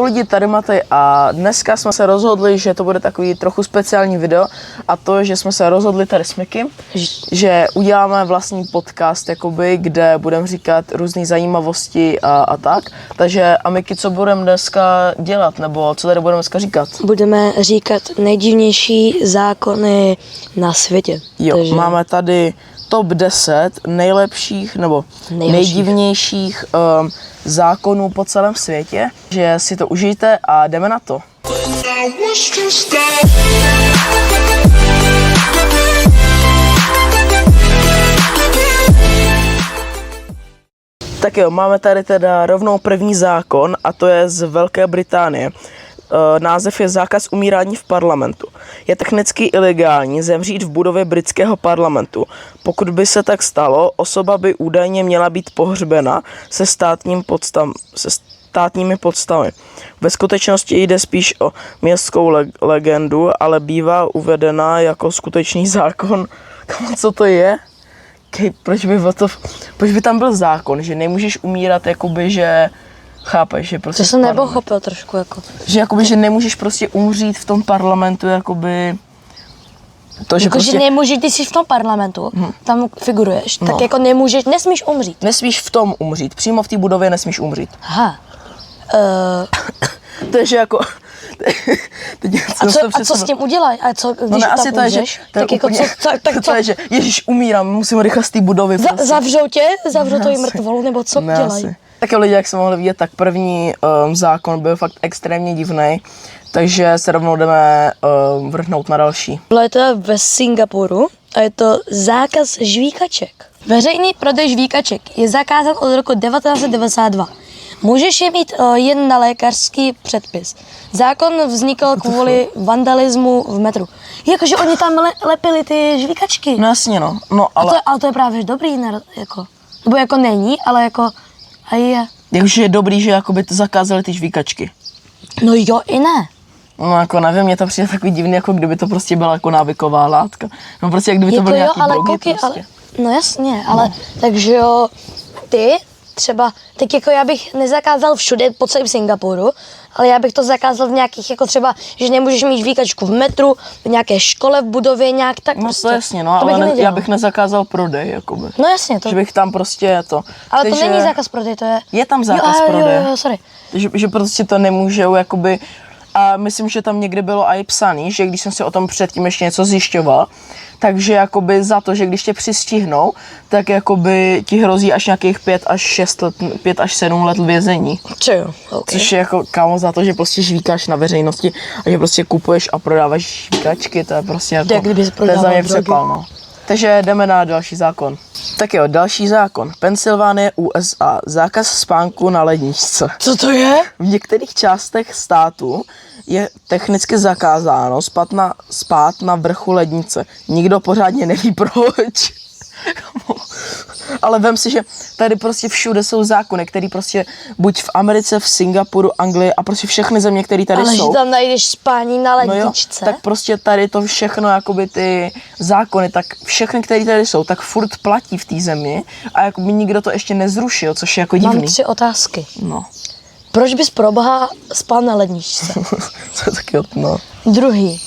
Čau lidi, tady Matej a dneska jsme se rozhodli, že to bude takový trochu speciální video a to, že jsme se rozhodli tady s Mikim, že uděláme vlastní podcast, jakoby, kde budeme říkat různé zajímavosti a tak. Takže a Miki, co budeme dneska dělat, nebo co tady budeme dneska říkat? Budeme říkat nejdivnější zákony na světě. Jo, takže máme tady top 10 nejlepších nebo nejdivnějších zákonů po celém světě, že si to užijte a jdeme na to. Tak jo, máme tady teda rovnou první zákon a to je z Velké Británie. Název je Zákaz umírání v parlamentu. Je technicky ilegální zemřít v budově britského parlamentu. Pokud by se tak stalo, osoba by údajně měla být pohřbena se státními podstavy. Ve skutečnosti jde spíš o městskou legendu, ale bývá uvedena jako skutečný zákon. Co to je? Proč by tam byl zákon, že nemůžeš umírat, jakoby, že chápeš, že prostě... To jsem nepochopil trošku, jako. Že jakoby, že nemůžeš prostě umřít v tom parlamentu, jakoby... To, že jako, prostě... že nemůžeš, ty jsi v tom parlamentu, tam figuruješ, tak jako nemůžeš, nesmíš umřít. Nesmíš v tom umřít, přímo v té budově nesmíš umřít. Aha. Takže jako... A co s tím udělají? A co, když tam asi umřeš? Tak jako úplně, to je, že ježiš, umírám, musím rychle z té budovy. Prostě. Zavřou tvoji mrtvolu, nebo co dělají? Tak lidi, jak jsme mohli vidět, tak první zákon byl fakt extrémně divný, takže se rovnou jdeme vrhnout na další. Je to ve Singapuru a je to zákaz žvíkaček. Veřejný prodej žvíkaček je zakázán od roku 1992. Můžeš je mít jen na lékařský předpis. Zákon vznikl kvůli vandalismu v metru. Jakože oni tam lepili ty žvíkačky. No jasně, no. Ale to je právě dobrý, jako. Nebo jako není, ale jako a je. Jakože je dobrý, že jakoby zakázali ty žvíkačky. No jo, i ne. No jako nevím, mě to přijde takový divný, jako kdyby to prostě byla jako návyková látka. No prostě jak kdyby to jako byly nějaký ale drogy koky, prostě. No jasně, ale takže jo, ty třeba, tak jako já bych nezakázal všude po celém Singapuru, ale já bych to zakázal v nějakých, jako třeba, že nemůžeš mít žvíkačku v metru, v nějaké škole, v budově, nějak tak No prostě. to jasně, no, ale já bych nezakázal prodej, jakoby. No jasně, to. Že bych tam prostě to. Ale to není zákaz prodej, to je. Je tam zákaz prodeje. Jo, sorry. Že prostě to nemůžou, jakoby. A myslím, že tam někde bylo i psaný, že když jsem si o tom předtím ještě něco zjišťoval, takže jakoby za to, že když tě přistihnou, tak jakoby ti hrozí až nějakých 5 až 7 let vězení. Jo, okay. Což je jako kámo za to, že prostě žvíkáš na veřejnosti a že prostě kupuješ a prodáváš žvíkačky, to je prostě jako, to je za mě přepal, no. Takže jdeme na další zákon. Tak jo, další zákon. Pensylvánie, USA. Zákaz spánku na ledničce. Co to je? V některých částech státu je technicky zakázáno spát na vrchu lednice. Nikdo pořádně neví proč. Ale vem si, že tady prostě všude jsou zákony, které prostě buď v Americe, v Singapuru, Anglii a prostě všechny země, které tady ale jsou. Ale že tam najdeš spání na ledničce. No jo, tak prostě tady to všechno, jakoby ty zákony, tak všechny, které tady jsou, tak furt platí v té zemi a jakoby nikdo to ještě nezrušil, což je jako divný. Mám 3 otázky. No. Proč bys pro boha spal na ledničce? To je taky no. Druhý.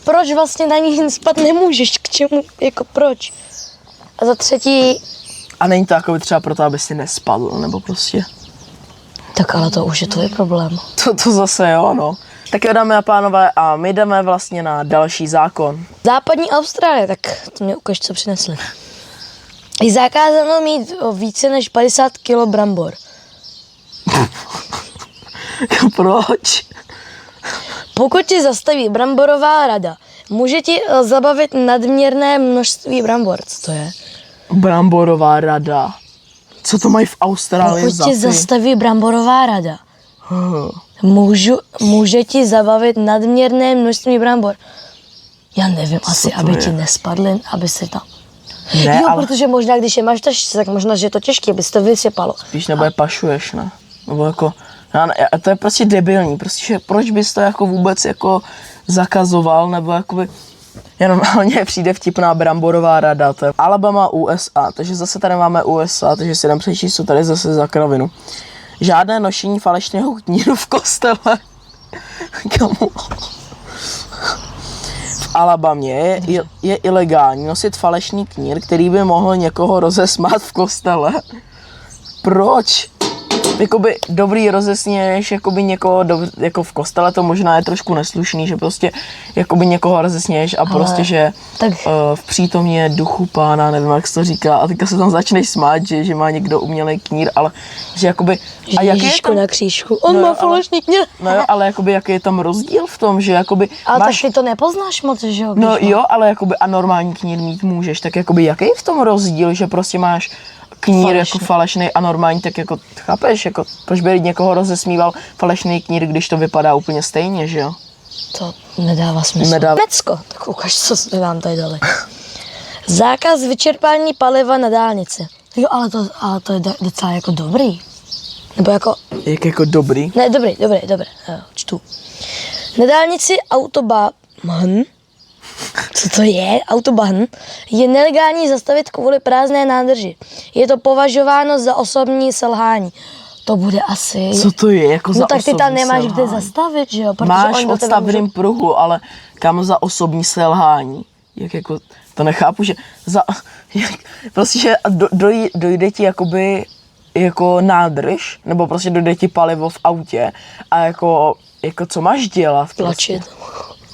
Proč vlastně na ní spát nemůžeš? K čemu? Jako proč? A za třetí... A není to jako třeba proto, aby si nespadl, nebo prostě... Tak ale to už je tvůj problém. To zase jo, no. Tak jo, dámy a pánové, a my jdeme vlastně na další zákon. Západní Austrálie, tak to mě ukaž, co přinesli. Je zakázáno mít více než 50 kg brambor. Proč? Pokud ti zastaví bramborová rada, může ti zabavit nadměrné množství brambor. Co to je? Bramborová rada. Co to mají v Austrálii za Pokud ti zastaví bramborová rada, může ti zabavit nadměrné množství brambor. Já nevím, co asi, aby ti nespadly, aby se tam... Ne, jo, ale... protože možná, když je máš tak možná, že je to těžké, aby se to vysypalo. Spíš nebo je pašuješ, ne? Nebo jako... to je prostě debilní, prostě proč bys to jako vůbec jako zakazoval, nebo jakoby... Jenom hlavně přijde vtipná bramborová rada, to je Alabama, USA, takže zase tady máme USA, takže si jdem přečíst, co tady zase za kravinu. Žádné nošení falešného kníru v kostele. Kamu? V Alabamě je ilegální nosit falešný knír, který by mohl někoho rozesmát v kostele. Proč? Jakoby dobrý rozesměješ jakoby někoho, jako v kostele to možná je trošku neslušný, že prostě jakoby někoho rozesměješ a prostě, že tak... v přítomně duchu pána, nevím jak se to říká, a teďka se tam začneš smát, že má někdo umělej knír, ale že jakoby... Že Ježíšku na křížku, on má falešný knír. No jo, ale jakoby jaký je tam rozdíl v tom, že jakoby ale máš... tak ty to nepoznáš moc, že jo? No jo, ale jakoby a normální knír mít můžeš, tak jakoby jaký je v tom rozdíl, že prostě máš knír falešný. Jako falešný a normální, tak jako chápeš, jako proč by někoho rozesmíval falešný knír, když to vypadá úplně stejně, že jo? To nedává smysl. Německo, tak ukaž, co jsme vám tady dali. Zákaz vyčerpání paliva na dálnici. Jo, ale to je docela jako dobrý. Nebo jako... Jak jako dobrý? Ne, dobrý, čtu. Na dálnici Autobahn, co to je? Autobahn je nelegální zastavit kvůli prázdné nádrži. Je to považováno za osobní selhání. To bude asi... Co to je jako za tak ty tam nemáš selhání? kde zastavit, že jo? Protože máš v odstavném pruhu, ale kam za osobní selhání? Jak jako, to nechápu, že za... prostě, že dojde ti jakoby jako nádrž, nebo prostě dojde ti palivo v autě a jako co máš dělat? Tlačit. Prostě?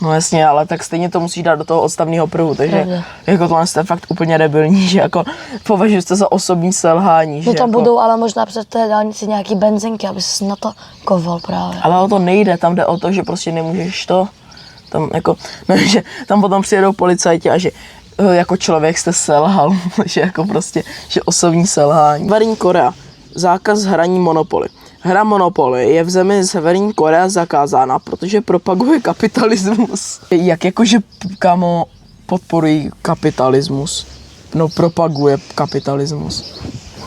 No jasně, ale tak stejně to musíš dát do toho odstavného pruhu, takže jako tohle je fakt úplně debilní, že jako považuji to za osobní selhání. No že tam jako, budou ale možná přes té dálnici nějaký benzinky, aby se na to koval právě. ale o to nejde, tam jde o to, že prostě nemůžeš to, tam jako, no, že tam potom přijedou policajti a že jako člověk jste selhal, že jako prostě, že osobní selhání. Severní Korea, zákaz hraní Monopoly. Hra Monopoly je v zemi Severní Korea zakázána, protože propaguje kapitalismus. Jak jakože, kámo, podporují kapitalismus? No, propaguje kapitalismus.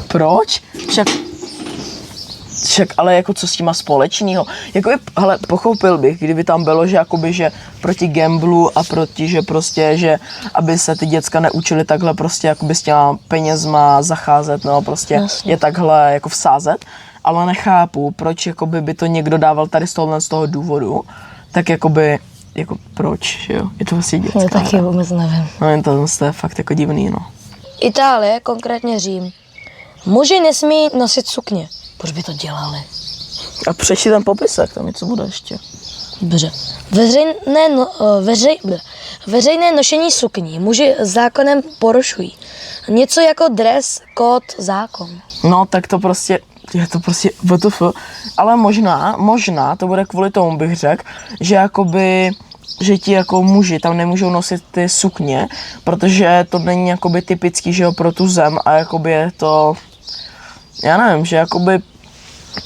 Proč? Však ale jako co s tím má společného? Jakoby, hele, pochopil bych, kdyby tam bylo, že jakoby, že proti gamblu a proti, že prostě, že aby se ty děcka neučily takhle prostě jakoby s těma penězma zacházet, no prostě je takhle jako vsázet. Ale nechápu, proč jakoby by to někdo dával tady z toho důvodu, tak jakoby, jako proč, jo? Je to vlastně dětská. Já taky vůbec nevím. No jen to je fakt jako divný, no. Itálie, konkrétně Řím. Muži nesmí nosit sukně. Proč by to dělali? A přečti ten popisek, tam něco bude ještě. Dobře. Veřejné nošení sukní muži zákonem porušují. Něco jako dress, kód, zákon. No tak to prostě, je to prostě WTF, ale možná to bude kvůli tomu, bych řekl, že jakoby, že ti jako muži tam nemůžou nosit ty sukně, protože to není jakoby typický, že jo, pro tu zem a jakoby je to, já nevím, že jakoby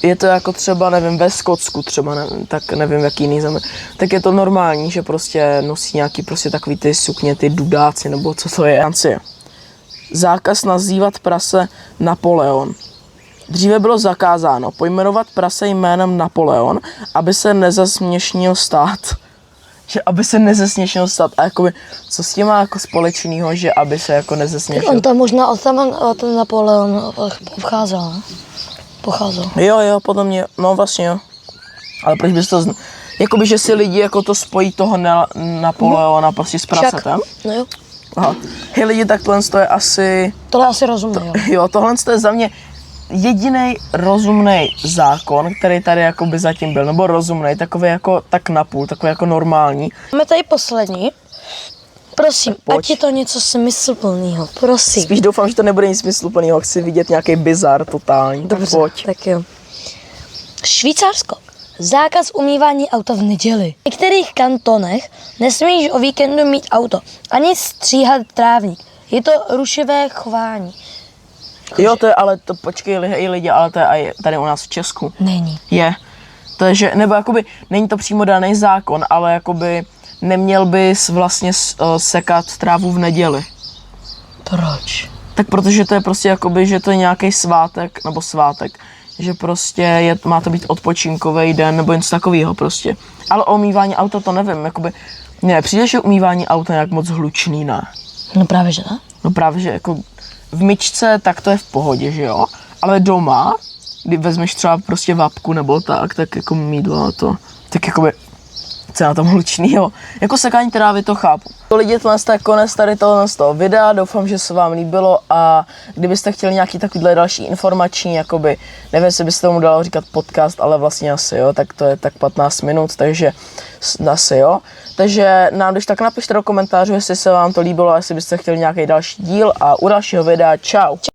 je to jako třeba, nevím, ve Skotsku třeba, nevím, tak nevím, v jaký jiný zemi, tak je to normální, že prostě nosí nějaký prostě takový ty sukně, ty dudáci, nebo co to je. Francie. Zákaz nazývat prase Napoleon. Dříve bylo zakázáno pojmenovat prase jménem Napoleon, aby se nezasměšnil stát. Že aby se nezesměšnil stát. A jakoby, co s tím má jako společného, že aby se jako nezesměšnil? On tam možná od ten Napoleon pocházel, ne? Pocházel. Jo, potom mě, no vlastně jo. Ale proč bys to, jakoby, že si lidi jako to spojí toho Napoleona prostě s prasetem? No jo. Aha. Hej lidi, tak tohle je asi... Tohle asi rozumný, jo. Jo, tohle je za mě jediný rozumný zákon, který tady jakoby zatím byl, nebo rozumný, takový jako tak napůl, takový jako normální. Máme tady poslední. Prosím, ať je to něco smysluplného, prosím. Spíš doufám, že to nebude nic smysluplného, chci vidět nějaký bizar totální. Dobře, tak pojď. tak jo. Švýcarsko. Zákaz umývání auta v neděli. V některých kantonech nesmíš o víkendu mít auto, ani stříhat trávník. Je to rušivé chování. Jo, to je, ale to počkej lidi, ale to je i tady u nás v Česku. Není. Je. To je, že, nebo jakoby, není to přímo daný zákon, ale jakoby neměl bys vlastně sekat trávu v neděli. Proč? Tak protože to je prostě jakoby, že to je nějaký svátek, že prostě má to být odpočinkový den nebo něco takového prostě. Ale o umývání auta to nevím, jakoby, ne, přijde, že umývání auta nějak moc hlučný, ne? No právě, že ne? No právě, že jako v myčce tak to je v pohodě, že jo? Ale doma kdy vezmeš třeba prostě vapku nebo tak jako mýdlo a to, tak jakoby, co je na tom hlučnýho. Jako sekání trávy to chápu. To lidi, tohle je konec tady tohle z toho videa, doufám, že se vám líbilo a kdybyste chtěli nějaký takovýhle další informační, jakoby, nevím, jestli byste tomu dalo říkat podcast, ale vlastně asi jo, tak to je tak 15 minut, takže asi jo. Takže nám když tak napište do komentářů, jestli se vám to líbilo a jestli byste chtěli nějaký další díl a u dalšího videa čau.